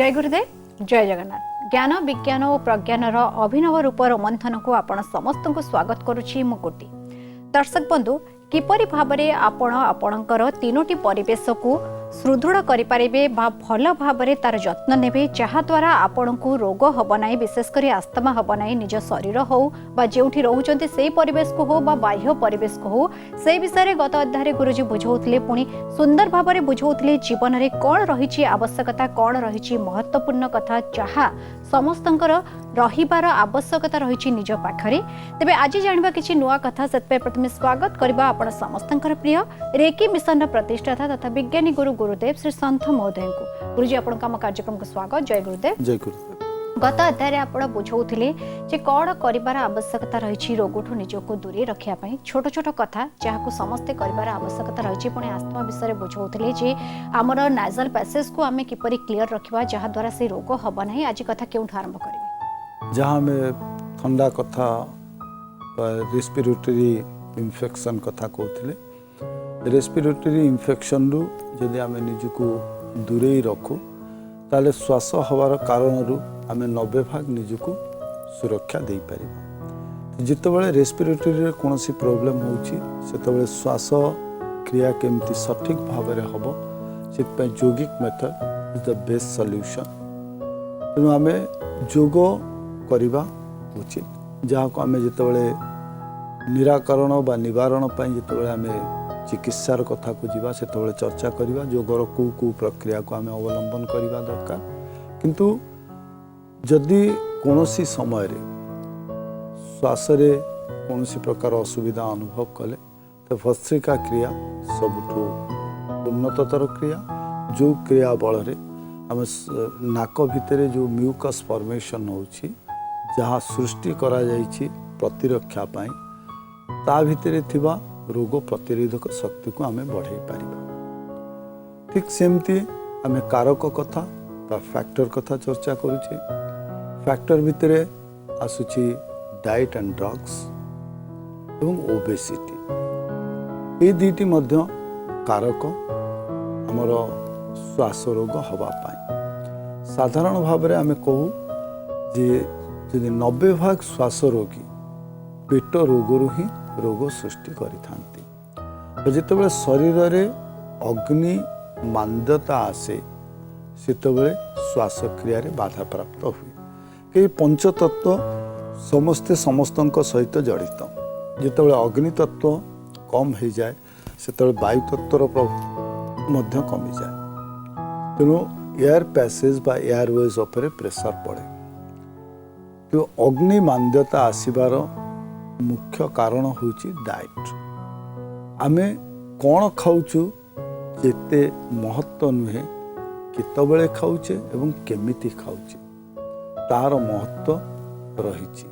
जय गुरुदेव जय जगन्नाथ। ज्ञान विज्ञान और प्रज्ञानर अभिनव रूप मंथन को आपण समस्त को स्वागत करुछि मुकुटी। दर्शक बंधु किपरि भाबरे आपण आपणकर तीनोटी परिवेश को सुदृढ़ करें भल भाव तार जत्न नेबे जहा द्वारा आपण को रोग हम ना विशेषकर आस्थमा हम ना निज शरीर हो जो रोचते से परिवेश को हो बाह्य परिवेश को हो से विषय गत अध्याय गुरुजी बुझाऊे पुणी सुंदर भाव में बुझाऊे जीवन में कौन रही आवश्यकता कौन रही महत्वपूर्ण कथा जहाँ समस्तंकर रहिबार आवश्यकता रही निज पाखरे। तेबे आज जानबा किछि नुआ कथा से प्रथमे स्वागत करबा आपण समस्तंकर प्रिय रेकी मिशन प्रतिष्ठाता तथा विज्ञानी गुरु गुरुदेव श्री संत महोदय को। गुरुजी आपण काम कार्यक्रम को स्वागत। जय गुरुदेव। जय गुरुदेव। गत अध्याय आपण बुझाऊले जे कौन करिबार आवश्यकता रही रोगठू निजको दूरे रखिया पई छोट छोट कथा जहाँ समस्ते करिबार आवश्यकता रही पुणी आस्थमा विषय बुझाऊले जे आमर नाजल पैसेज को आमे किपरि क्लियर रखिबा जहाँ द्वारा से रोग हबा नहीं। आज कथा केउठ आरंभ करिवे जहाँ में ठंडा कथा रेस्पिरेटरी इन्फेक्शन कथा कहते रेस्पिरेटरी इन्फेक्शन रु जदि आमे निजको दूरे रखू ताले श्वास हवार कारण रु आमे 90% निजको सुरक्षा दे पारिबा। जितेबाला रेस्पिरेटरी कौन सी प्रोब्लेम होते श्वास क्रिया केमती सठिक भाव में हम से yogic method is the best solution. तेणु आमे योग करवा उचित जहाँ को आम जितेबाला निराकरण बा निवारण जितेबाला आम चिकित्सार कथा को जीवा से चर्चा करवा योगर कौ प्रक्रिया को आम अवलंबन करवा दरकार। किंतु जदि कौनसी समय रे श्वास रे कौनसी प्रकार असुविधा अनुभव कले तो भस्त्रिका क्रिया सबुठू उन्नततर क्रिया जो क्रिया बल रे आम नाक भितर जो म्यूकस फॉर्मेशन होची जहाँ सृष्टि करा जाइछि प्रतिरक्षा पाई ता भितर थिबा रोग प्रतिरोधक शक्ति को आमे बढ़ाई पारिबा। ठीक सेमती आमे कारक कथा बा फैक्टर कथा चर्चा करूचे। फैक्टर भितर आसुची डाइट एंड ड्रग्स एवं ओबेसिटी ये दुईटी मध्य कारक आमर श्वास रोग हवा पाई। साधारण भाव में आमे कहू जे यदि 90% श्वास रोगी पेट रोगरु ही रोग सृष्टि करिथांती। जितेबाला शरीर रे अग्नि मांद्यता आसे सेतेबाला श्वास क्रिया रे बाधा प्राप्त हुए। कई पंचतत्व समस्ते समस्तंक सहित जड़ित। जितेबाला अग्नि तत्व कम हो जाए सेतेबाला वायु तत्वर मध्य कमी जाए। तेणु एयर पैसेज बा एयरवेज उपरे प्रेशर पड़े। तो अग्नि मांद्यता आसीबार मुख्य कारण होची डाइट। आमे कौन खाऊचु जेते महत्व नुहे केतबेले खाऊचे एवं केमिति खाऊचे तार महत्व रही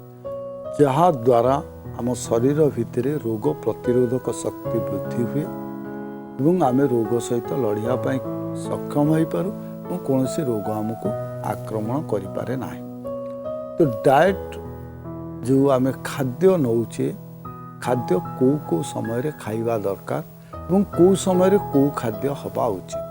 जहा द्वारा आम शरीर भितर रोग प्रतिरोधक शक्ति वृद्धि हुए एवं आमे रोग सहित लड़िया पाई सक्षम हो पारू और कौन सी रोग आमको आक्रमण करि पारे नाही। तो डाइट जो आमे खाद्य नौचे खाद्य को समय रे खाइबा दरकार एवं को समय रे को खाद्य हवा उचित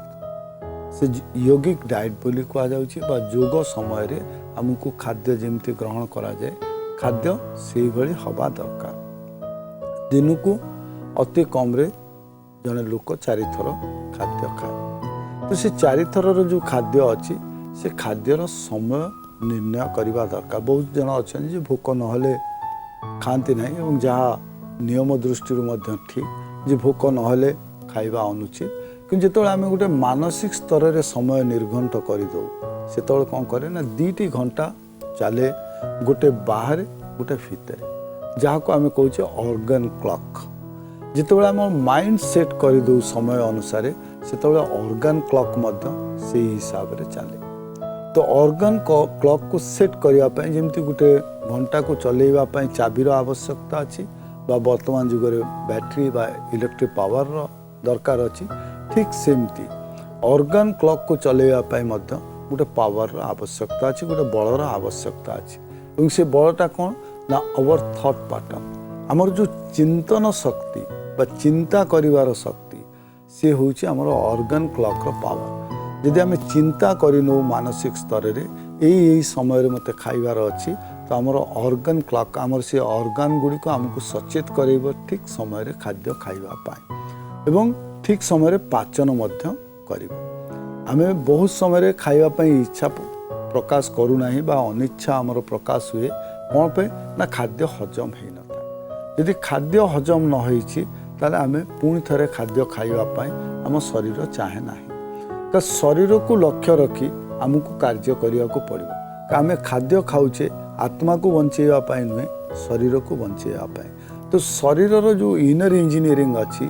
से योगिक डाइट बोली कहा जाउची बा योग समय रे हमको खाद्य जेमती ग्रहण करा जाए खाद्य से भली हवा दरकार। दिन को अति कम रे जने लोक 4 थर खाद्य खाए। तो से 4 थर जो खाद्य अच्छी से खाद्यर समय निर्णय करवा दरकार। बहुत जन अच्छा जे भोक नहले खाती ना और जहाँ नियम दृष्टि ठीक जे भोक नहले खाइबा अनुचित। कि जो आम गोटे मानसिक स्तर में समय निर्घंट करदे से कौन करे ना 2 घंटा चले गोटे बाहर गोटे भितर जहाँ को आम कहे ऑर्गन क्लॉक। जिते आम माइंड सेट करदे समय अनुसार से ऑर्गन क्लॉक से हिसाब से चले। तो ऑर्गन क्लॉक को सेट करने जमती गोटे घंटा को चलैवाई चाबीर आवश्यकता अच्छी वर्तमान जुग में बैटरी बा इलेक्ट्रिक पावर दरकार अच्छी। ठीक सेमती ऑर्गन क्लॉक को चलैवाई गोटे पावर आवश्यकता अच्छी गोटे बलर आवश्यकता अच्छी। से बलटा कौन ना अवर थॉट पैटर्न आमर जो चिंतन शक्ति बा चिंता करिवार शक्ति सी हूँ आमर ऑर्गन क्लॉक पावर। जदि आम चिंता करनौ मानसिक स्तर रे यही समय मते खाइबार अच्छी तो आमर ऑर्गन क्लॉक आमर से ऑर्गन गुड़ी को आमको सचेत करेब ठीक समय रे खाद्य खाइबा पाए एवं ठीक समय रे पाचन मध्य करिब। आमे बहुत समय रे खाइबा पाई इच्छा प्रकाश करू नाही बा अनिच्छा आमर प्रकाश हुए कौन पे ना खाद्य हजम है न था। यदि खाद्य हजम न होईछि ताले आमे पुणी थरे खाद्य खाइबा पाई आम शरीर चाहे नाही। तो शरीर को लक्ष्य रखी आमको कार्य करिया को पड़िबो। आमे खाद्य खाउचे आत्मा को बंचेवा पाई नुहे शरीर को बंचेवा पाई। तो शरीर जो इनर इंजीनियरिंग अच्छी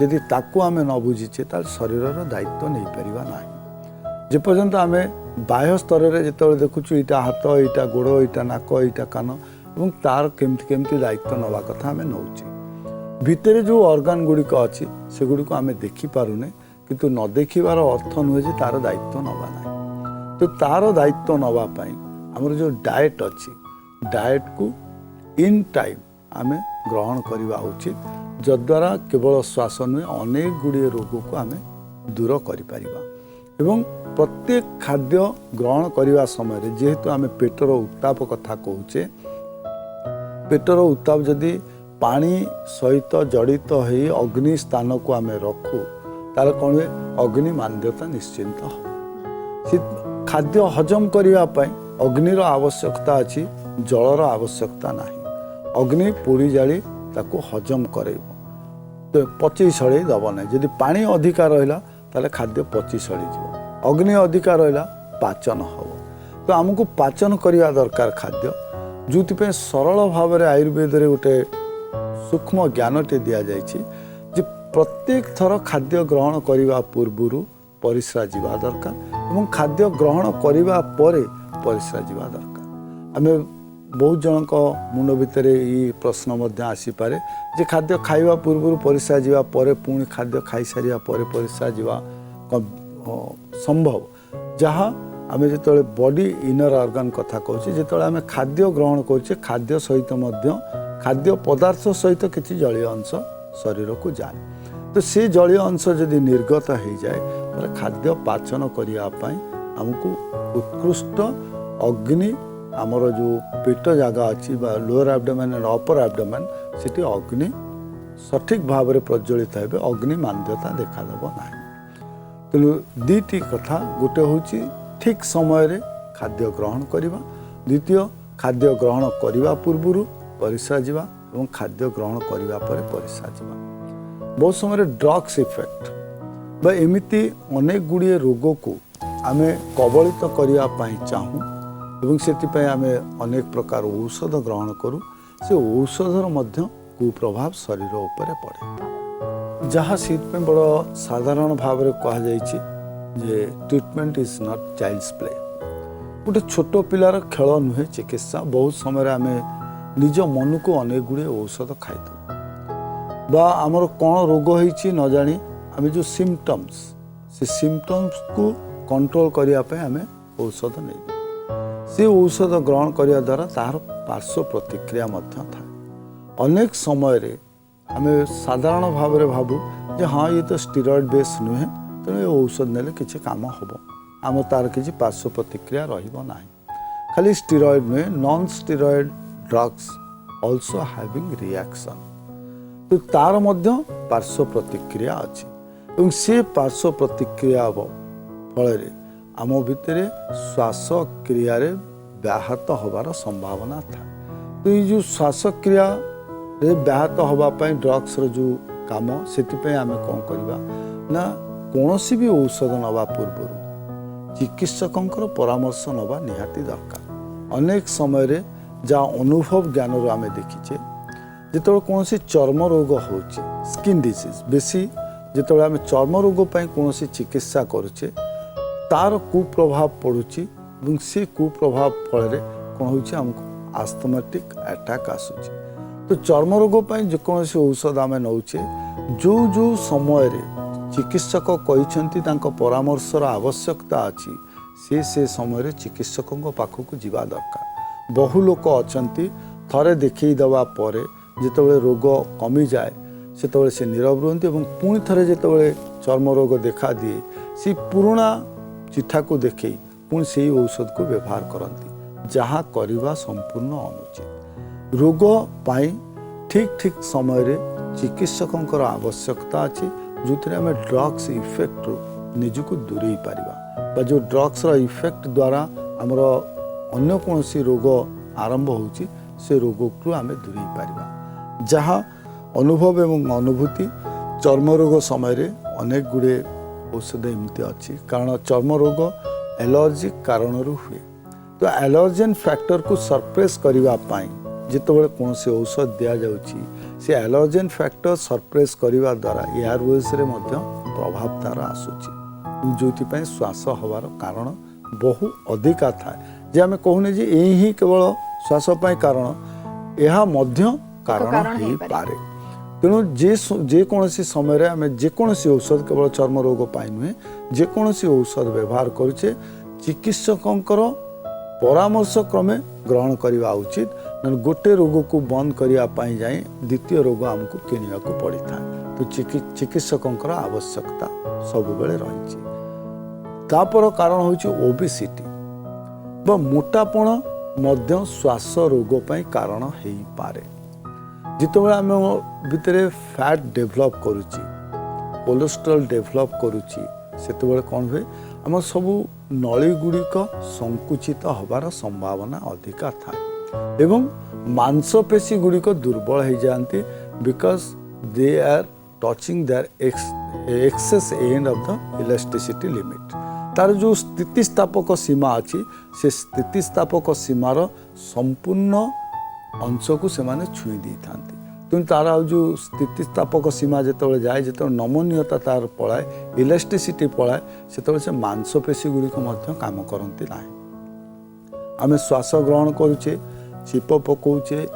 यदि ताकू आमे न बुझीचे ताल शरीर दायित्व नहीं परिबा नाही। जे पर्यंत आमे बाह्य स्तर रे जेतबे देखुछु इटा हाथ इटा गोड़ इटा नाक इटा कान एवं तार केमती केमती दायित्व नवा कथा आमे नउचे। भितरे जो ऑर्गन गुड़िक अच्छी से गुड़िक आमे देखि पारुने किंतु न देखिबार अर्थ नुहे जे तार दायित्व नवा नाही। तो तार दायित्व नवा पाई हमर जो डाएट अच्छी डाएट को इन टाइम आमे ग्रहण करवा उचित जद्वारा केवल श्वास नुहे अनेक गुड़िए रोग को आमे दूर करिपारिबा। एवं प्रत्येक खाद्य ग्रहण करने समय जेहेतु आमे पेटर उत्ताप कथा कहूचे पेटर उत्ताप जदि पानी सहित जड़ित हो अग्नि स्थान को आमे रखू तार कौन हुए अग्नि मान्यता निश्चिंत हो। खाद्य हजम करने अग्निर आवश्यकता अच्छी जलर आवश्यकता नहीं। अग्नि पोड़ी जाली ताको हजम करे तो पची सड़े दब ना। जदि पानी अधिका रहा ताले खाद्य पची सड़ी जीव अग्नि अधिका रहा पाचन हम। तो आमको पाचन करने दरकार खाद्य जो सरल भाव में आयुर्वेद रे गोटे सूक्ष्म ज्ञानटे दि जाए प्रत्येक थर खाद्य ग्रहण करने पूर्व परिस्रा जीवा दरकार और खाद्य ग्रहण करने पर परिस्रा जीवा दरकार। आमे बहुत जन मुंड भितर ये प्रश्न आसीपे जे खाद्य खाइबा पूर्व परिस्रा जीवा पर पुणी खाद्य खाई सारिया पर परिस्रा जीवा संभव जहाँ आमे जिते बॉडी इनर ऑर्गन कथा कहूँ जिते आमे खाद्य ग्रहण करुचे खाद्य सहित खाद्य पदार्थ सहित किसी जलीय अंश शरीर को जाए तो से जलीय अंश जदि निर्गत हो जाए तो खाद्य पाचन करने आमको उत्कृष्ट अग्नि आमर जो पेट जगह अच्छी lower abdomen and upper abdomen से अग्नि सठिक भाव में प्रज्वलित है अग्नि मान्यता देखादेव ना। तेणु दुईटी कथा गोटे हूँ ठीक समय रे खाद्य ग्रहण करवा द्वितीय खाद्य ग्रहण करने पूर्व परिस्रा जीवा और खाद्य ग्रहण करने पर परिस्रा जीवा। बहुत समय ड्रग्स इफेक्ट एमती अनेक गुड़िए रोग को आमे कबलित करने चाहूँ और से आमे अनेक प्रकार औषध ग्रहण करूँ से औषधर मध्य कुप्रभाव शरीर उपरे पड़े जहाँ से बड़ साधारण भाव में कहुई treatment is not child's play. गोटे छोट पिलार खेल नुहे चिकित्सा। बहुत समय आमे निज मन को अनेक गुड़े औषध खाई बा आमर कौन रोग होइछि न जानी आमे जो सिम्पटम्स से सिम्पटम्स को कंट्रोल करने आमे औषध नहीं से औषध ग्रहण करने द्वारा तार पार्श्व प्रतिक्रिया मध्य था। अनेक समय रे आमे साधारण भाव में भावु जे हाँ ये तो स्टेरॉइड बेस नुहे तेणु ये औषध नेले किसी काम हम आम तार किसी पार्श्व प्रतिक्रिया रहिबो नाही। खाली स्टेरॉइड नुहे non steroid drugs also having reaction तो तार मध्य पार्श्व प्रतिक्रिया अच्छी और से पार्श्व प्रतिक्रिया फल आम भितर श्वासक्रिया व्याहत होबार संभावना था। तो ये जो श्वासक्रिया व्याहत होगापाई ड्रग्स जो काम से आम कौन करवा ना कौन भी औषध नवा पूर्व चिकित्सकों परामर्श नवा निहाती दरकार। अनेक समय रे जहाँ अनुभव ज्ञान आम देखीचे जो कौन चर्म रोग हो स्किन डिजीज बेसी जो आम चर्म रोग पर कौन चिकित्सा करुचे तार कुप्रभाव पड़ुची से कुप्रभाव फल कौन होमको आस्थमेटिक अटैक आसूची। तो चर्म रोग पर जेकोसी औषध आम नौचे जो जो समय रे चिकित्सक कहते परामर्शर आवश्यकता अच्छी से समय चिकित्सकों पाखक जीवा दरकार। बहु लोक अच्छा थरे देखा पर जिते रोग कमी जाए से नीरव रुहति और पुणी थे जो चर्म रोग देखा दिए सी पुराणा चिठा को देखे पुणी से औषध को व्यवहार करती जहाँ करवा संपूर्ण अनुचित। रोग पाई ठीक ठीक समय रे चिकित्सकों आवश्यकता अच्छी जो आम ड्रग्स इफेक्ट रु निजक दूरे पारिबा जो ड्रग्स रो इफेक्ट द्वारा आमर अन्य कौन रोग आरंभ होची से रोग को आम दूरे पारिबा। जहाँ अनुभव एवं अनुभूति चर्म रोग समय रे अनेक गुड़े औषध एमती अच्छी कारण चर्म रोग एलर्जिक कारण हुए तो एलर्जेन फैक्टर को सरप्रेस करने जितेबाला कौन से औषध दि जाऊँगी से एलर्जेन फैक्टर सरप्रेस करने द्वारा एयरवेज रे मध्य प्रभाव तार आसूची जो श्वास हबार कारण बहु अधिका थाए जे आम कहूने जे यही केवल श्वास पाई कारण यह मध्य कारण हो पारे। तेणु जेकोसी समय आम जेकोसी औषध केवल चर्म रोग पाई नुहे जेकोसी औषध व्यवहार करुचे चिकित्सकों परामर्श क्रमे ग्रहण करने उचित न गोटे रोग को बंद करने जाए द्वितीय रोग आमको किणवा को पड़ी था तो चिकित्सकों आवश्यकता सब बेले रही। तापर कारण होची ओबेसिटी बा मोटापण मध्य श्वास रोग पाई कारण हो पारे। जितेबाला आम भितर फैट डेभलप करुची कोलेस्ट्रॉल डेभलप करुची सेतेबाला कौन हुए आम सबू नली गुड़िक संकुचित हबार संभावना अधिका थाए एवं मांसपेशी गुड़िक दुर्बल हो जाती because they are touching their excess end of the elasticity limit. तार जो स्थितिस्थापक सीमा अच्छी से स्थितिस्थापक सीमार संपूर्ण अंश को से छुई दी था तेणु तार जो स्थितिस्थापक सीमा जिते जाए जो नमनीयता तार पलाए इलास्टिसिटी पलाए से मांसपेशी गुड़िक काम करती ना। आम श्वास ग्रहण करुचे चिप पकाउचे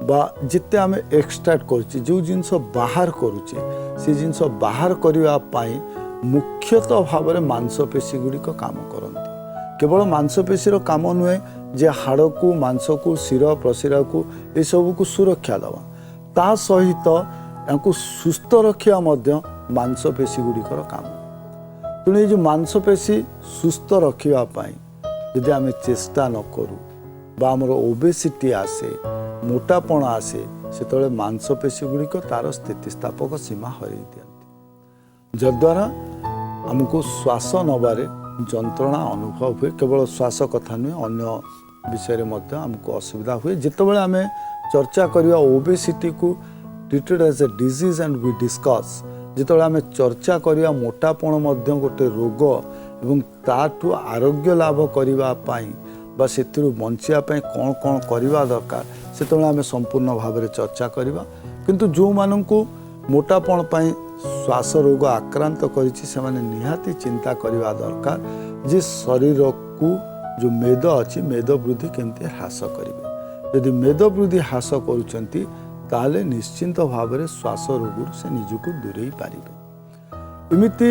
बा जिते आम एक्सट्राक्ट करुचे जो जिनस बाहर करुचे से जिनस बाहर करने मुख्यतः भाव में मांसपेशी गुड़िक काम करती केवल मांसपेशी काम नुहे जे हाड़ को मांस को शिर प्रशिरा को ये सब को सुरक्षा दवा ता सहित या सुस्थ रखा मांसपेशी गुड़िकर काम। तेणु ये जो मांसपेशी सुस्थ रखापी यदि आम चेष्टा न करूँ बा आमर ओबेसिटी आसे मोटापण आसे से मांसपेशी गुड़िक तार स्थितिस्थापक सीमा हर दिखती जद्वारा आमको श्वास नबारे जंत्रणा अनुभव हुए केवल श्वास कथा नुहे अन्य विषय में आमको असुविधा हुए जितेबाला आम चर्चा करवा ओबेसिटी को treated as a disease and we discuss जितेबाला आम चर्चा करवा मोटापण गोटे रोग एवं ताठू आरोग्य लाभ करने बा से बचापी कौन कौन करवा दरकार से आम संपूर्ण भाव में चर्चा करवा किंतु जो मानू मोटापण श्वास रोग आक्रांत करिछि निहाती चिंता करवा दरकार जे शरीर को जो मेद अच्छी मेद वृद्धि केमती ह्रास करेंगे यदि मेद वृद्धि ह्रास करुचंती ताले निश्चिंत भाव में श्वास रोग से निजको दूरे पारे। इमिति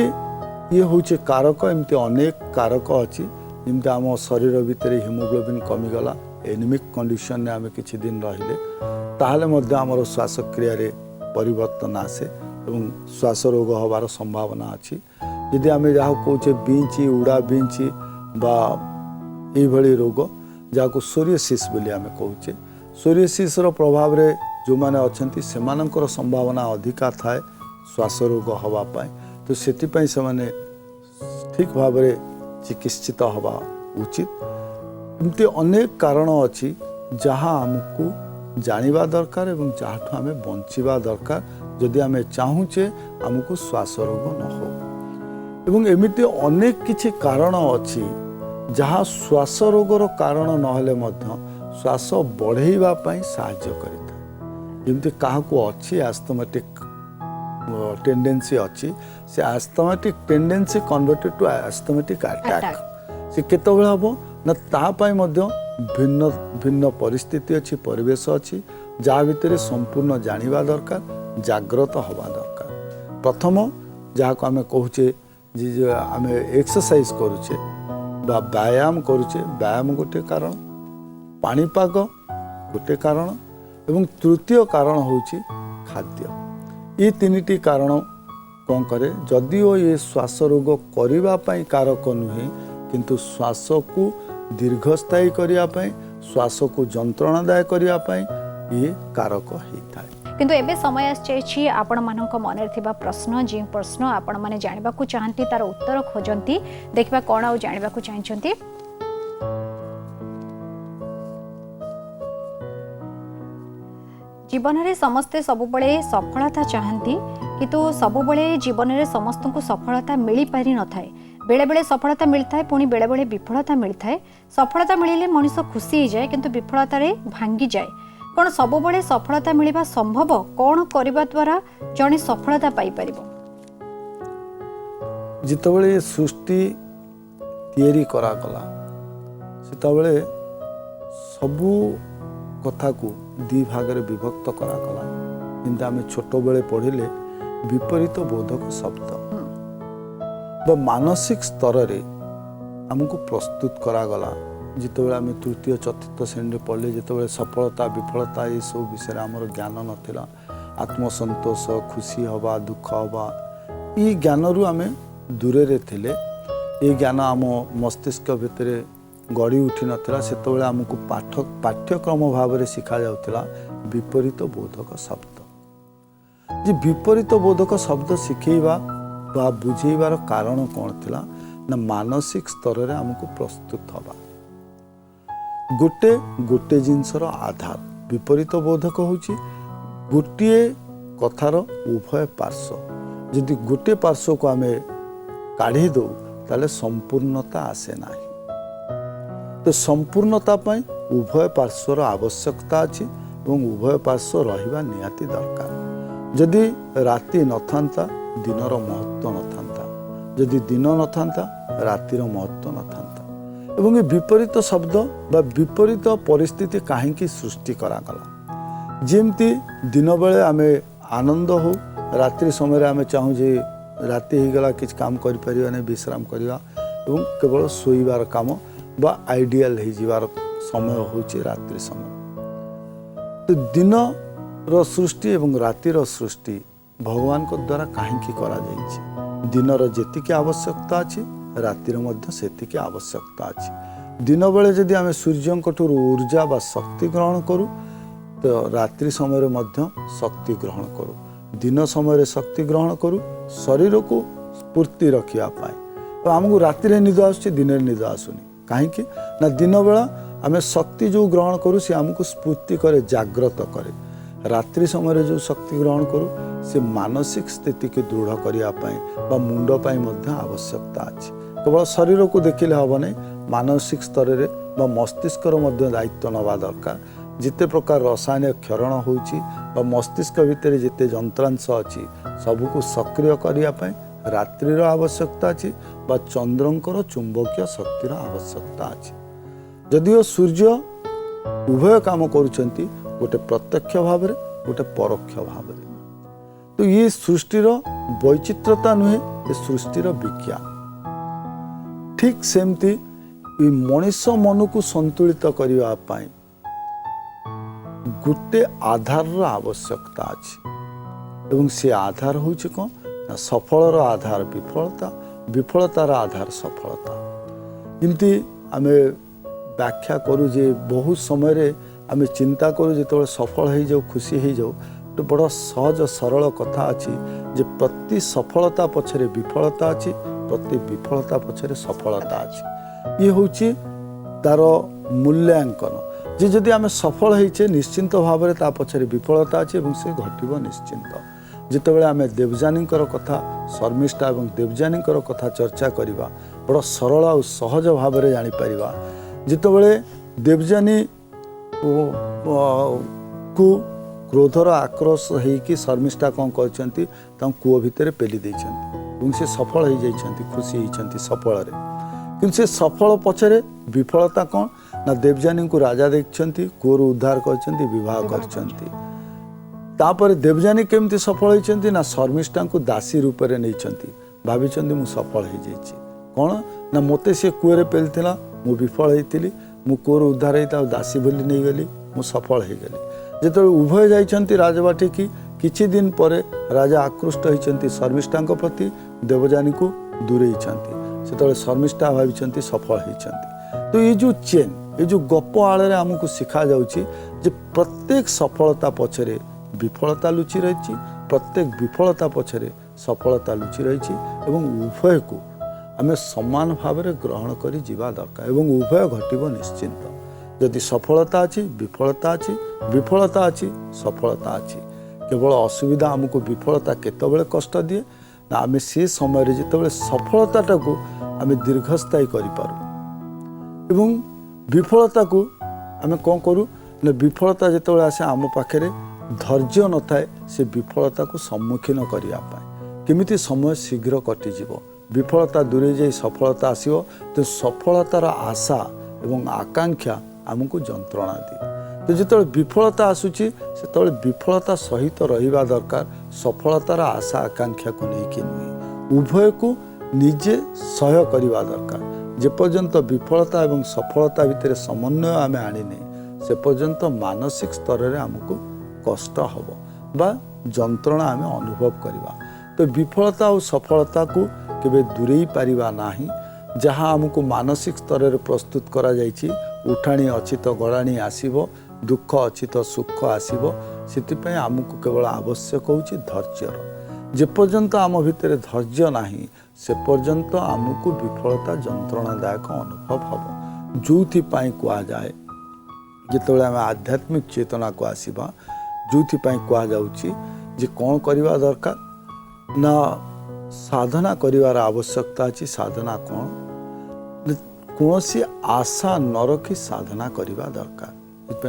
ये होचे कारक एमती अनेक कारक अच्छी जमती आम शरीर भितर हिमोग्लोबिन कमीगला एनिमिक कंडीशन ने आम किछि दिन रहिले ताहले मध्य आमर श्वासक्रिया रे परिवर्तन आसे एवं श्वास रोग हबार संभावना अच्छी यदि आम जहाँ कहे बींची उड़ा बींची बा ये रोग जहाँ को सोरियोसिस बोली आम कहे सोरियोसिस प्रभाव रे जो माने अच्छी से संभावना अधिका थाए श्वास रोग हवापाई तो सेतिपाई से माने ठीक भाव में चिकित्सित हवा उचित। एमती अनेक कारण अच्छी जहाँ आमको जानिबा दरकार एवं जहाँ आम बंचिबा दरकार जदि आम चाहूचे आमको श्वास रोग न हो एवं एमिति अनेक किछि कारण अच्छी जहाँ श्वास रोगर कारण नहेले मध्य श्वास बढ़ेवा पाई साहाय्य करिता जेमति काहाको अच्छी एस्थमेटिक टेंडेंसी अच्छी से asthmatic tendency converted to asthmatic attack से केतबेला हबो ना ता पाई मध्य भिन्न भिन्न परिस्थिति अच्छी परिवेश अच्छी जहाँ भितर संपूर्ण जानिबा दरकार जाग्रत हवा दरकार। प्रथम जहाँ को आम कहूचे जे आम एक्सरसाइज करुचे बा व्यायाम करुचे व्यायाम गोटे कारण पाणीपाग गोटे कारण एवं तृतीय कारण होची खाद्य। ये तीनिटी कारण कौन करे जदिओ ये श्वास रोग करने कारक नुहे किंतु श्वास को दीर्घस्थायी करिया पई श्वास को जंत्रणादाय करिया पई ये कारक होता है। किंतु एबे समय आछि आपण मानक मन थिबा प्रश्न जे प्रश्न आपण माने जानिबा को चाहंती तार उत्तर खोजंती देखबा कोन आ जानिबा को चाहंती। जीवन में समस्ते सबुबले सफलता चाहती किंतु सबुबले जीवन में समस्त को सफलता मिल पारि न थाए। बेले बेले सफलता मिलता है पुणी बेले बेले विफलता मिलता है। सफलता मिलिले मनुष्य खुशी हो जाए किंतु विफलता रे भांगी जाए। कौन सबुबले सफलता मिलवा संभव? कौन करबा द्वारा जने सफलता पाई परिबो? जितबले सृष्टि तैयारी करा गला सेतबले सबु कथा को दी भाग में विभक्त करा गला। किंतु आम छोट बेले पढ़िले विपरीत बोधक शब्द व मानसिक स्तर रे हमको प्रस्तुत करा गला। जितेबाला आम तृतीय चतुर्थ श्रेणी पढ़ले जितेबाला सफलता विफलता ये सब विषय आमर ज्ञान नाला। आत्मसंतोष खुशी हवा दुख हवा ये ज्ञान रु आम दूरे थिले। ये ज्ञान आम मस्तिष्क भितर गढ़ी उठी नाला। से आमको पाठ्यक्रम भाव में शिखा जाउथिला विपरीत बोधक शब्द। जे विपरीत बोधक शब्द शिखेवा बा बुझेबार कारण कौन थिला ना मानसिक स्तर रे हमको प्रस्तुत हवा। गोटे गोटे जिनसर आधार विपरीत बोधक होची गोटे कथार उभय पार्श्व। यदि गोटे पार्श्व को आमे काढ़ी दो ताले संपूर्णता आसे नाही। तो संपूर्णता पाई उभय पार्श्वर आवश्यकता अछि एवं उभय पार्श्व रहिबा निहाती दरकार। यदि राति नथांता दिनर महत्व नथांता, यदि दिन नथांता रातिर महत्व नथांता। एवं विपरीत शब्द बा विपरीत परिस्थिति काहेकि सृष्टि करागला। जेमती दिन बेले आमे आनंद हो रात्रि समय आमे चाहू जे राति हो गला किछ काम करि परिबा नै विश्राम करिबा एवं केवल सोईबार काम बा आइडियल हो जीवार समय होची रात्रि समय। तो दिन रो सृष्टि एवं रातिर सृष्टि भगवान को द्वारा काहेकि करा जाइछि। दिनर जेतिकी आवश्यकता अछि रातिर मध्य सेतिकी आवश्यकता अछि। दिन बेले जदि आमे सूर्यंकठुर ऊर्जा बा शक्ति ग्रहण करू तो रात्रि समय मध्य शक्ति ग्रहण करू। दिन समय शक्ति ग्रहण करू शरीर को स्फूर्ति रखिया पाए। तो आमको राति निद आसुछि दिन निद आसुनी कहीं ना दिन बेला आम शक्ति जो ग्रहण करूँ सी आमको स्फूर्ति करे जागृत करे। रात्रि समय जो शक्ति ग्रहण करूँ से मानसिक स्थिति की दृढ़ करने मुंड पर आवश्यकता अच्छी। केवल शरीर को देखिले हम नहीं मानसिक स्तर में मस्तिष्कर दायित्व नवा दरकार। जिते प्रकार रासायनिक क्षरण होची मस्तिष्क भितर जिते जंत्रांश अच्छी सबको सक्रिय करने रात्रिर आवश्यकता अच्छी बा चंद्रंकर चुंबकीय शक्तिर आवश्यकता अच्छी। जदिओ सूर्य उभय काम करुछंती गोटे प्रत्यक्ष भाव में गोटे परोक्ष भाव में। तो ये सृष्टिर वैचित्रता नुहे ये सृष्टिर विज्ञान। ठीक सेमती मनुष्य मन को संतुलित करने पाई गोटे आधार आवश्यकता अच्छी एवं से आधार होची कौन ना सफलर आधार विफलता विफलतार आधार सफलता। जमती आम व्याख्या करूँ जे बहुत समय आम चिंता करूँ जो सफल हो जाऊ खुशी हो जाऊ तो बड़ा सहज सरल कथा अच्छी जे प्रति सफलता पछरे विफलता अच्छी प्रति विफलता पछरे सफलता अच्छी। ये होची तार मूल्यांकन जे जदि आम सफल होइछे निश्चिंत भाव में ता पछरे विफलता अच्छी और से घटिबो निश्चिंत। जितेबाला आम देवजानी कथा शर्मिष्ठा और देवजानी कथा चर्चा करवा बड़ा सरल और सहज भाव में जापर। जितेबाला देवजानी को क्रोधर आक्रोश होगी शर्मिष्ठा कौन कहते कूह भितर पेली देइछन्ति से सफल हो जाइछन्ति खुशी होइछन्ति सफल कि से सफल पछरे विफलता कौन ना देवजानी को राजा देखछन्ति कूहर उद्धार करछन्ति विवाह करछन्ति। तापर देवजानी केमती सफल होइछन्ति ना शर्मिष्ठा को दासी रूप में नहीं भाविछन्ति मु सफल हो जाइछि कौन ना मते से कूहरे पेलिथिला मु विफल होइतिली मु कूहर उद्धार होइता दासी बोली नहीं गली मु सफल हो गली। जिते उभय जाइछन्ति राजबाटी की किछि दिन पर राजा आकृष्ट होइछन्ति शर्मिष्ठा प्रति देवजानी को दूरेइछन्ति से शर्मिष्ठा भाई सफल होती। तो ये जो चेन ये जो गप आड़े आमको शिखा जाउछि जे प्रत्येक सफलता पछरे विफलता लुचि रही, प्रत्येक विफलता पछरे सफलता लुचि रही एवं उभय को आम समान भाव में ग्रहण कर जीवा दरकार एवं उभय घटिब निश्चिंत। जदि सफलता अच्छी विफलता अच्छी विफलता अच्छी सफलता अच्छी। केवल असुविधा आमको विफलता केतबेले कष्ट दिए ना आम से समय जिते सफलता को आम दीर्घस्थायी करूँ एवं विफलता को आम कौन करूँ ना विफलता जिते आसे आम पाखे धैर्य न थाए से विफलता को सम्मुखीन करने केमिति समय शीघ्र कटिଯିव विफलता दूरे जाई सफलता आसिव तो सफलतार आशा एवं आकांक्षा आमको जंत्रणा दिए। तो जिते विफलता आसूची से विफलता सहित रहिबा दरकार सफलतार आशा आकांक्षा को लेकिन नुहे उभय को निजे सह्य करवा दरकार। जेपर्यंत विफलता एवं सफलता भितर समन्वय आम आनिने से पर्यंत मानसिक स्तर में आमको कष्ट हम बा जंत्रणा आम अनुभव करवा। तो विफलता और सफलता को केबे दूरेई पारिबा नाही। जहाँ आमको मानसिक स्तर में प्रस्तुत करा जाइछि उठाणी अच्छी तो गड़ाणी आसीबो दुख अच्छी तो सुख आसीबो सितिपय आमको केवल आवश्यक होछि धैर्यर। जेपर्यंत आम भितर धैर्य नाही से पर्यंत आमको विफलता जंत्रणादायक अनुभव हम। जोथिपाई कहा जाए जिते आम आध्यात्मिक चेतना को आसीबा जोथिपाई कहा जाउछि जे कौन करवा दरकार ना साधना करिवार आवश्यकता अछि। साधना कौन कौन सी आशा न रखी साधना करवा दरकार।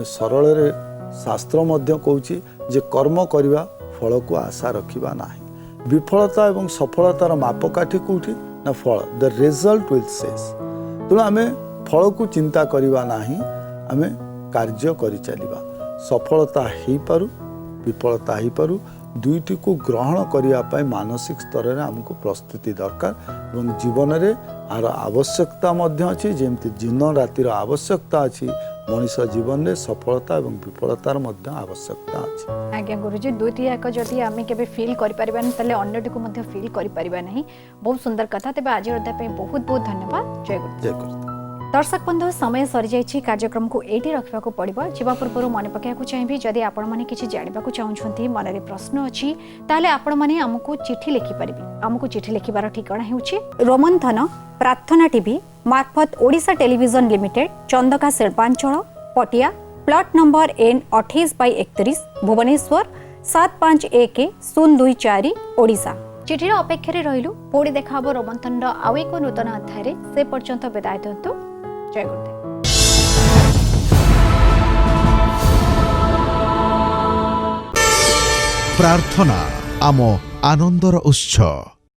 सरल रे शास्त्र मध्य कहूछि जे कर्म करवा फल को आशा रखिबा नाही। विफलता एवं सफलतार मापकाठी कोठी ना फल द रिजल्ट विल सेस। तेणु आम फल को चिंता करवा नाही आम कार्य करि चलिबा। सफलता ही पारु विफलता ही पारु दुईटी को ग्रहण करने मानसिक स्तर में आमको प्रस्तुति दरकार एवं जीवन में आर आवश्यकता अच्छी जमती दिन रातिर आवश्यकता अच्छी मनीष जीवन में सफलता एवं विफलतार आवश्यकता अच्छी। आज्ञा गुरुजी दुईटी एक जदि आम के फिल कर अन्यटी को फिल कर बहुत सुंदर कथा। तेज आज अध्याय बहुत बहुत धन्यवाद। जय गुरु। जय गुरु। दर्शक बंधु समय सरी जाइए कार्यक्रम को एटी रखा पड़ो जीवा पूर्व मन पकड़ा चाहिए जदि आपण मैंने किसी जानवा चाहते मन में प्रश्न अच्छी ताले आपण मैंने आमको चिठी लिखिपारे। आमको चिठी लिखार ठिकाना होउछि रोमंथन प्रार्थना टीवी मार्फत ओडिशा टेलीविजन लिमिटेड चंदका शिल्पांचल Patia plot number N 28/31 Bhubaneswar 751024 Odisha. चिठीर अपेक्षा रहिलु पुणी देखा रोमंथन आउ एक नूतन अध्याय से पर्यंत विदाय दिंतु। जय गुरुदेव। प्रार्थना आम आनंदर उत्स।